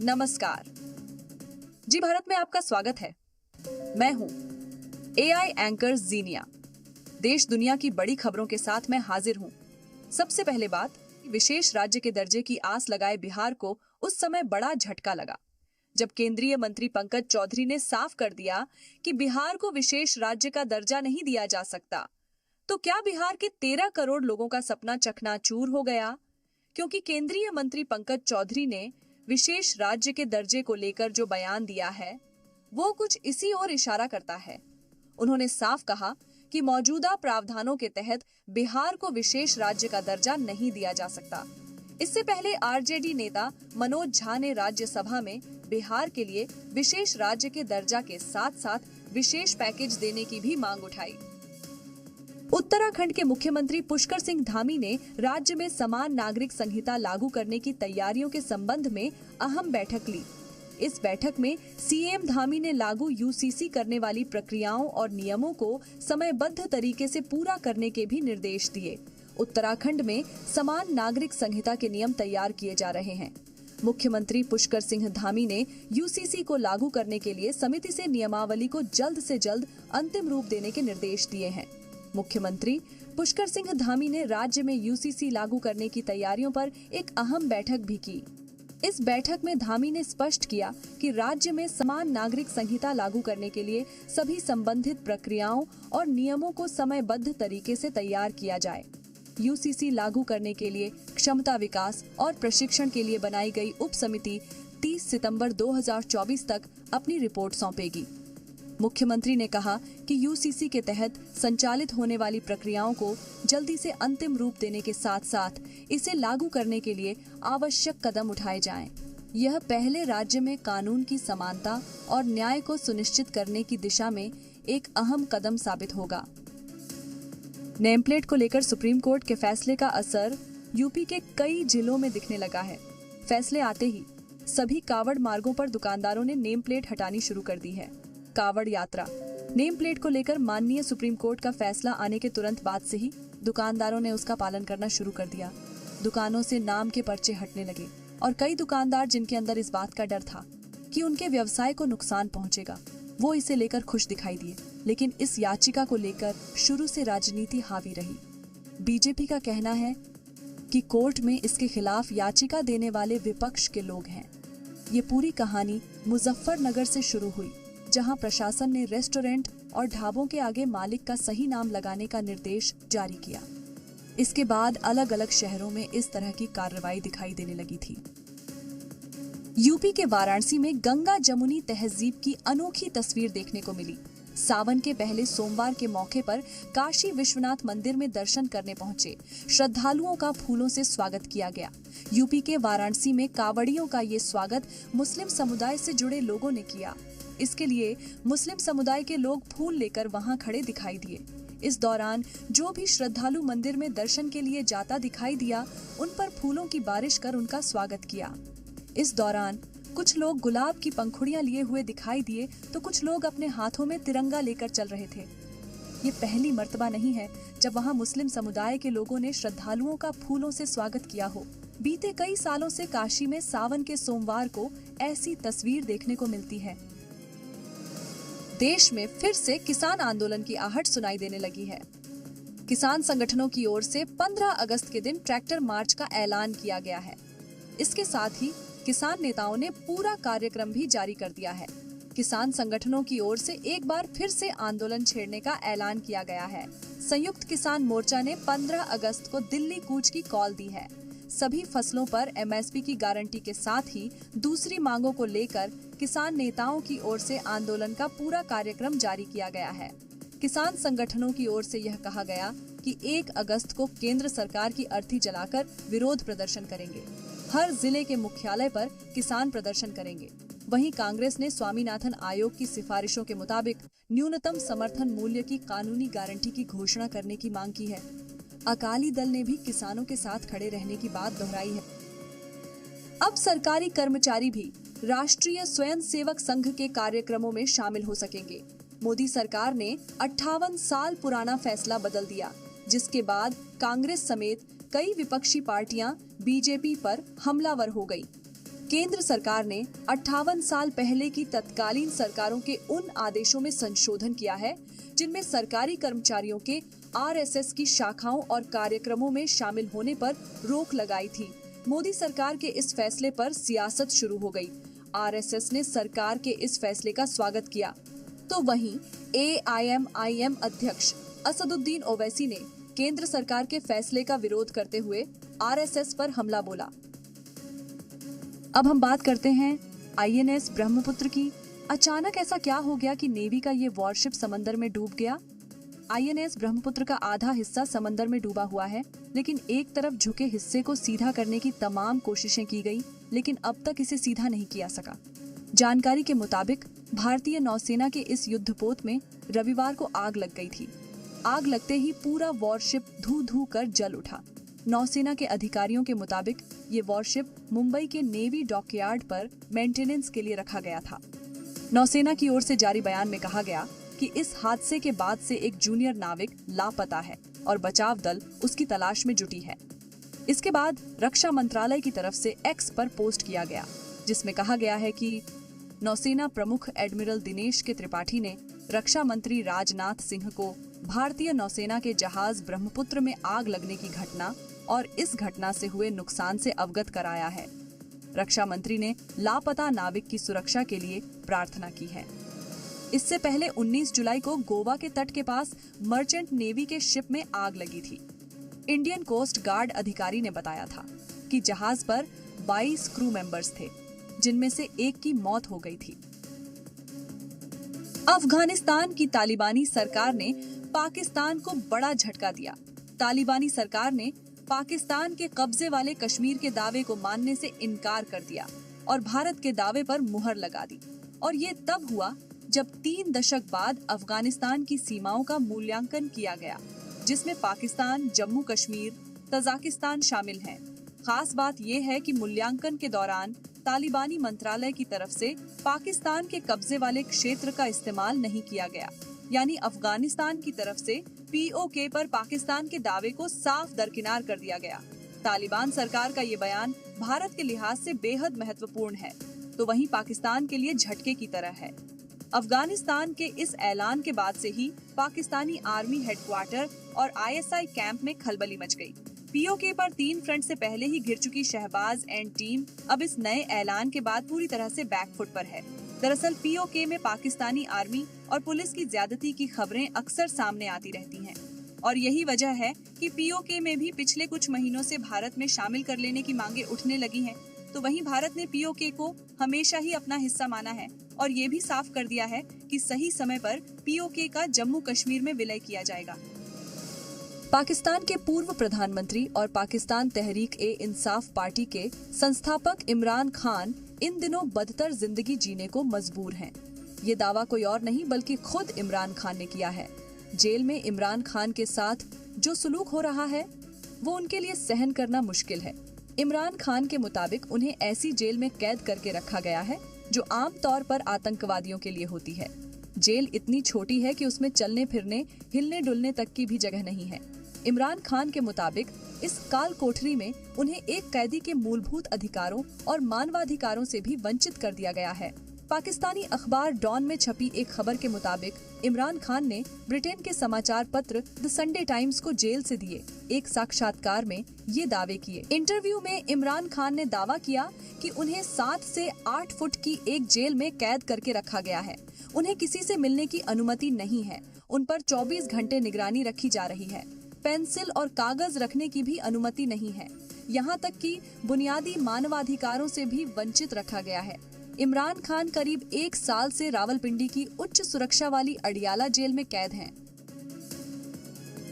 नमस्कार। जी भारत में आपका स्वागत है। मैं हूं एआई एंकर जीनिया। देश दुनिया की बड़ी खबरों के साथ मैं हाजिर हूं। सबसे पहले बात, विशेष राज्य के दर्जे की आस लगाए बिहार को उस समय बड़ा झटका लगा जब केंद्रीय मंत्री पंकज चौधरी ने साफ कर दिया कि बिहार को विशेष राज्य का दर्जा नहीं दिया जा सकता। तो क्या बिहार के 13 करोड़ लोगों का सपना चकनाचूर हो गया? क्योंकि केंद्रीय मंत्री पंकज चौधरी ने विशेष राज्य के दर्जे को लेकर जो बयान दिया है वो कुछ इसी ओर इशारा करता है। उन्होंने साफ कहा कि मौजूदा प्रावधानों के तहत बिहार को विशेष राज्य का दर्जा नहीं दिया जा सकता। इससे पहले आरजेडी नेता मनोज झा ने राज्यसभा में बिहार के लिए विशेष राज्य के दर्जा के साथ साथ विशेष पैकेज देने की भी मांग उठाई। उत्तराखंड के मुख्यमंत्री पुष्कर सिंह धामी ने राज्य में समान नागरिक संहिता लागू करने की तैयारियों के संबंध में अहम बैठक ली। इस बैठक में सीएम धामी ने लागू यूसीसी करने वाली प्रक्रियाओं और नियमों को समयबद्ध तरीके से पूरा करने के भी निर्देश दिए। उत्तराखंड में समान नागरिक संहिता के नियम तैयार किए जा रहे हैं। मुख्यमंत्री पुष्कर सिंह धामी ने यूसीसी को लागू करने के लिए समिति से नियमावली को जल्द से जल्द अंतिम रूप देने के निर्देश दिए हैं। मुख्यमंत्री पुष्कर सिंह धामी ने राज्य में यूसीसी लागू करने की तैयारियों पर एक अहम बैठक भी की। इस बैठक में धामी ने स्पष्ट किया कि राज्य में समान नागरिक संहिता लागू करने के लिए सभी संबंधित प्रक्रियाओं और नियमों को समयबद्ध तरीके से तैयार किया जाए। यूसीसी लागू करने के लिए क्षमता विकास और प्रशिक्षण के लिए बनाई गई उप समिति 30 सितंबर 2024 तक अपनी रिपोर्ट सौंपेगी। मुख्यमंत्री ने कहा कि यूसीसी के तहत संचालित होने वाली प्रक्रियाओं को जल्दी से अंतिम रूप देने के साथ साथ इसे लागू करने के लिए आवश्यक कदम उठाए जाएं। यह पहले राज्य में कानून की समानता और न्याय को सुनिश्चित करने की दिशा में एक अहम कदम साबित होगा। नेम प्लेट को लेकर सुप्रीम कोर्ट के फैसले का असर यूपी के कई जिलों में दिखने लगा है। फैसले आते ही सभी कावड़ मार्गों पर दुकानदारों ने नेम प्लेट हटानी शुरू कर दी है। कावड़ यात्रा नेम प्लेट को लेकर माननीय सुप्रीम कोर्ट का फैसला आने के तुरंत बाद से ही दुकानदारों ने उसका पालन करना शुरू कर दिया। दुकानों से नाम के पर्चे हटने लगे और कई दुकानदार जिनके अंदर इस बात का डर था कि उनके व्यवसाय को नुकसान पहुंचेगा, वो इसे लेकर खुश दिखाई दिए। लेकिन इस याचिका को लेकर शुरू से राजनीति हावी रही। बीजेपी का कहना है कि कोर्ट में इसके खिलाफ याचिका देने वाले विपक्ष के लोग हैं। ये पूरी कहानी मुजफ्फरनगर से शुरू हुई, जहां प्रशासन ने रेस्टोरेंट और ढाबों के आगे मालिक का सही नाम लगाने का निर्देश जारी किया। इसके बाद अलग अलग शहरों में इस तरह की कार्रवाई दिखाई देने लगी थी। यूपी के वाराणसी में गंगा जमुनी तहजीब की अनोखी तस्वीर देखने को मिली। सावन के पहले सोमवार के मौके पर काशी विश्वनाथ मंदिर में दर्शन करने पहुंचे श्रद्धालुओं का फूलों से स्वागत किया गया। यूपी के वाराणसी में कावड़ियों का ये स्वागत मुस्लिम समुदाय से जुड़े लोगों ने किया। इसके लिए मुस्लिम समुदाय के लोग फूल लेकर वहां खड़े दिखाई दिए। इस दौरान जो भी श्रद्धालु मंदिर में दर्शन के लिए जाता दिखाई दिया, उन पर फूलों की बारिश कर उनका स्वागत किया। इस दौरान कुछ लोग गुलाब की पंखुड़ियां लिए हुए दिखाई दिए तो कुछ लोग अपने हाथों में तिरंगा लेकर चल रहे थे। ये पहली मर्तबा नहीं है जब वहां मुस्लिम समुदाय के लोगों ने श्रद्धालुओं का फूलों से स्वागत किया हो। बीते कई सालों से काशी में सावन के सोमवार को ऐसी तस्वीर देखने को मिलती है। देश में फिर से किसान आंदोलन की आहट सुनाई देने लगी है। किसान संगठनों की ओर से 15 अगस्त के दिन ट्रैक्टर मार्च का ऐलान किया गया है। इसके साथ ही किसान नेताओं ने पूरा कार्यक्रम भी जारी कर दिया है। किसान संगठनों की ओर से एक बार फिर से आंदोलन छेड़ने का ऐलान किया गया है। संयुक्त किसान मोर्चा ने 15 अगस्त को दिल्ली कूच की कॉल दी है। सभी फसलों पर एमएसपी की गारंटी के साथ ही दूसरी मांगों को लेकर किसान नेताओं की ओर से आंदोलन का पूरा कार्यक्रम जारी किया गया है। किसान संगठनों की ओर से यह कहा गया कि 1 अगस्त को केंद्र सरकार की अर्थी जलाकर विरोध प्रदर्शन करेंगे। हर जिले के मुख्यालय पर किसान प्रदर्शन करेंगे। वहीं कांग्रेस ने स्वामीनाथन आयोग की सिफारिशों के मुताबिक न्यूनतम समर्थन मूल्य की कानूनी गारंटी की घोषणा करने की मांग की है। अकाली दल ने भी किसानों के साथ खड़े रहने की बात दोहराई है। अब सरकारी कर्मचारी भी राष्ट्रीय स्वयंसेवक संघ के कार्यक्रमों में शामिल हो सकेंगे। मोदी सरकार ने 58 साल पुराना फैसला बदल दिया, जिसके बाद कांग्रेस समेत कई विपक्षी पार्टियां बीजेपी पर हमलावर हो गई। केंद्र सरकार ने 58 साल पहले की तत्कालीन सरकारों के उन आदेशों में संशोधन किया है जिनमें सरकारी कर्मचारियों के आरएसएस की शाखाओं और कार्यक्रमों में शामिल होने पर रोक लगाई थी। मोदी सरकार के इस फैसले पर सियासत शुरू हो गई। आरएसएस ने सरकार के इस फैसले का स्वागत किया, तो वहीं एआईएमआईएम अध्यक्ष असदुद्दीन ओवैसी ने केंद्र सरकार के फैसले का विरोध करते हुए आरएसएस पर हमला बोला। अब हम बात करते हैं आईएनएस ब्रह्मपुत्र की। अचानक ऐसा क्या हो गया कि नेवी का ये वॉरशिप समंदर में डूब गया? आईएनएस ब्रह्मपुत्र का आधा हिस्सा समंदर में डूबा हुआ है, लेकिन एक तरफ झुके हिस्से को सीधा करने की तमाम कोशिशें की गई, लेकिन अब तक इसे सीधा नहीं किया सका। जानकारी के मुताबिक भारतीय नौसेना के इस युद्धपोत में रविवार को आग लग गई थी। आग लगते ही पूरा वॉरशिप धू धू कर जल उठा। नौसेना के अधिकारियों के मुताबिक ये वॉरशिप मुंबई के नेवी डॉकयार्ड पर मेंटेनेंस के लिए रखा गया था। नौसेना की ओर से जारी बयान में कहा गया कि इस हादसे के बाद से एक जूनियर नाविक लापता है और बचाव दल उसकी तलाश में जुटी है। इसके बाद रक्षा मंत्रालय की तरफ से एक्स पर पोस्ट किया गया, जिसमें कहा गया है कि नौसेना प्रमुख एडमिरल दिनेश के त्रिपाठी ने रक्षा मंत्री राजनाथ सिंह को भारतीय नौसेना के जहाज ब्रह्मपुत्र में आग लगने की घटना और इस घटना से हुए नुकसान से अवगत कराया है। रक्षा मंत्री ने लापता नाविक की सुरक्षा के लिए प्रार्थना की है। इससे पहले 19 जुलाई को गोवा के तट के पास मर्चेंट नेवी के शिप में आग लगी थी। इंडियन कोस्ट गार्ड अधिकारी ने बताया था कि जहाज पर 22 क्रू मेंबर्स थे, जिनमें से एक की मौत हो गई थी। अफगानिस्तान की तालिबानी सरकार ने पाकिस्तान को बड़ा झटका दिया। तालिबानी सरकार ने पाकिस्तान के कब्जे वाले कश्मीर के दावे को मानने से इनकार कर दिया और भारत के दावे पर मुहर लगा दी। और ये तब हुआ जब 3 दशक बाद अफगानिस्तान की सीमाओं का मूल्यांकन किया गया, जिसमें पाकिस्तान, जम्मू कश्मीर, तजाकिस्तान शामिल हैं। खास बात यह है कि मूल्यांकन के दौरान तालिबानी मंत्रालय की तरफ से पाकिस्तान के कब्जे वाले क्षेत्र का इस्तेमाल नहीं किया गया, यानी अफगानिस्तान की तरफ से पीओके पर पाकिस्तान के दावे को साफ दरकिनार कर दिया गया। तालिबान सरकार का ये बयान भारत के लिहाज से बेहद महत्वपूर्ण है, तो वहीं पाकिस्तान के लिए झटके की तरह है। अफगानिस्तान के इस ऐलान के बाद से ही पाकिस्तानी आर्मी हेडक्वार्टर और आईएसआई कैंप में खलबली मच गई। पीओके पर 3 फ्रंट से पहले ही घिर चुकी शहबाज एंड टीम अब इस नए ऐलान के बाद पूरी तरह से बैकफुट पर है। दरअसल पीओके में पाकिस्तानी आर्मी और पुलिस की ज्यादती की खबरें अक्सर सामने आती रहती हैं, और यही वजह है कि पीओके में भी पिछले कुछ महीनों से भारत में शामिल कर लेने की मांगे उठने लगी हैं। तो वहीं भारत ने पीओके को हमेशा ही अपना हिस्सा माना है और ये भी साफ कर दिया है कि सही समय पर पीओके का जम्मू कश्मीर में विलय किया जाएगा। पाकिस्तान के पूर्व प्रधानमंत्री और पाकिस्तान तहरीक-ए-इंसाफ पार्टी के संस्थापक इमरान खान इन दिनों बदतर जिंदगी जीने को मजबूर हैं। ये दावा कोई और नहीं बल्कि खुद इमरान खान ने किया है। जेल में इमरान खान के साथ जो सुलूक हो रहा है वो उनके लिए सहन करना मुश्किल है। इमरान खान के मुताबिक उन्हें ऐसी जेल में कैद करके रखा गया है जो आम तौर पर आतंकवादियों के लिए होती है। जेल इतनी छोटी है कि उसमें चलने फिरने, हिलने डुलने तक की भी जगह नहीं है। इमरान खान के मुताबिक इस काल कोठरी में उन्हें एक कैदी के मूलभूत अधिकारों और मानवाधिकारों से भी वंचित कर दिया गया है। पाकिस्तानी अखबार डॉन में छपी एक खबर के मुताबिक इमरान खान ने ब्रिटेन के समाचार पत्र द संडे टाइम्स को जेल से दिए एक साक्षात्कार में ये दावे किए। इंटरव्यू में इमरान खान ने दावा किया कि उन्हें 7 से 8 फुट की एक जेल में कैद करके रखा गया है। उन्हें किसी से मिलने की अनुमति नहीं है। उन पर 24 घंटे निगरानी रखी जा रही है। पेंसिल और कागज रखने की भी अनुमति नहीं है। यहाँ तक कि बुनियादी मानवाधिकारों से भी वंचित रखा गया है। इमरान खान करीब 1 साल से रावलपिंडी की उच्च सुरक्षा वाली अडियाला जेल में कैद हैं।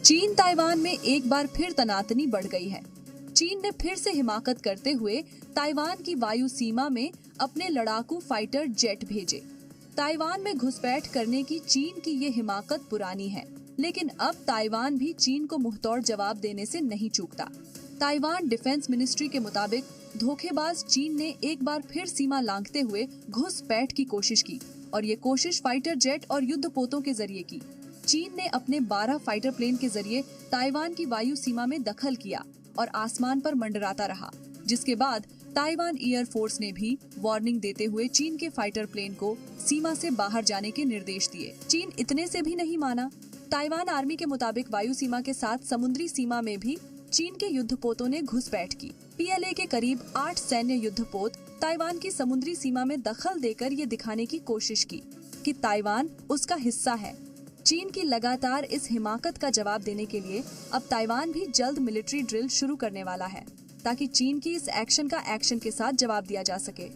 चीन ताइवान में एक बार फिर तनातनी बढ़ गई है। चीन ने फिर से हिमाकत करते हुए ताइवान की वायु सीमा में अपने लड़ाकू फाइटर जेट भेजे। ताइवान में घुसपैठ करने की चीन की ये हिमाकत पुरानी है, लेकिन अब ताइवान भी चीन को मुंहतोड़ जवाब देने से नहीं चूकता। ताइवान डिफेंस मिनिस्ट्री के मुताबिक धोखेबाज चीन ने एक बार फिर सीमा लांघते हुए घुसपैठ की कोशिश की और ये कोशिश फाइटर जेट और युद्धपोतों के जरिए की। चीन ने अपने 12 फाइटर प्लेन के जरिए ताइवान की वायु सीमा में दखल किया और आसमान पर मंडराता रहा, जिसके बाद ताइवान एयरफोर्स ने भी वार्निंग देते हुए चीन के फाइटर प्लेन को सीमा से बाहर जाने के निर्देश दिए। चीन इतने से भी नहीं माना। ताइवान आर्मी के मुताबिक वायु सीमा के साथ समुद्री सीमा में भी चीन के युद्धपोतों ने घुसपैठ की। PLA के करीब 8 सैन्य युद्धपोत ताइवान की समुद्री सीमा में दखल देकर ये दिखाने की कोशिश की कि ताइवान उसका हिस्सा है। चीन की लगातार इस हिमाकत का जवाब देने के लिए अब ताइवान भी जल्द मिलिट्री ड्रिल शुरू करने वाला है, ताकि चीन की इस एक्शन का एक्शन के साथ जवाब दिया जा सके।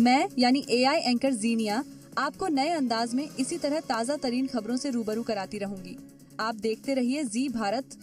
मैं यानी AI एंकर जीनिया आपको नए अंदाज में इसी तरह ताज़ा तरीन खबरों से रूबरू कराती रहूंगी। आप देखते रहिए जी भारत।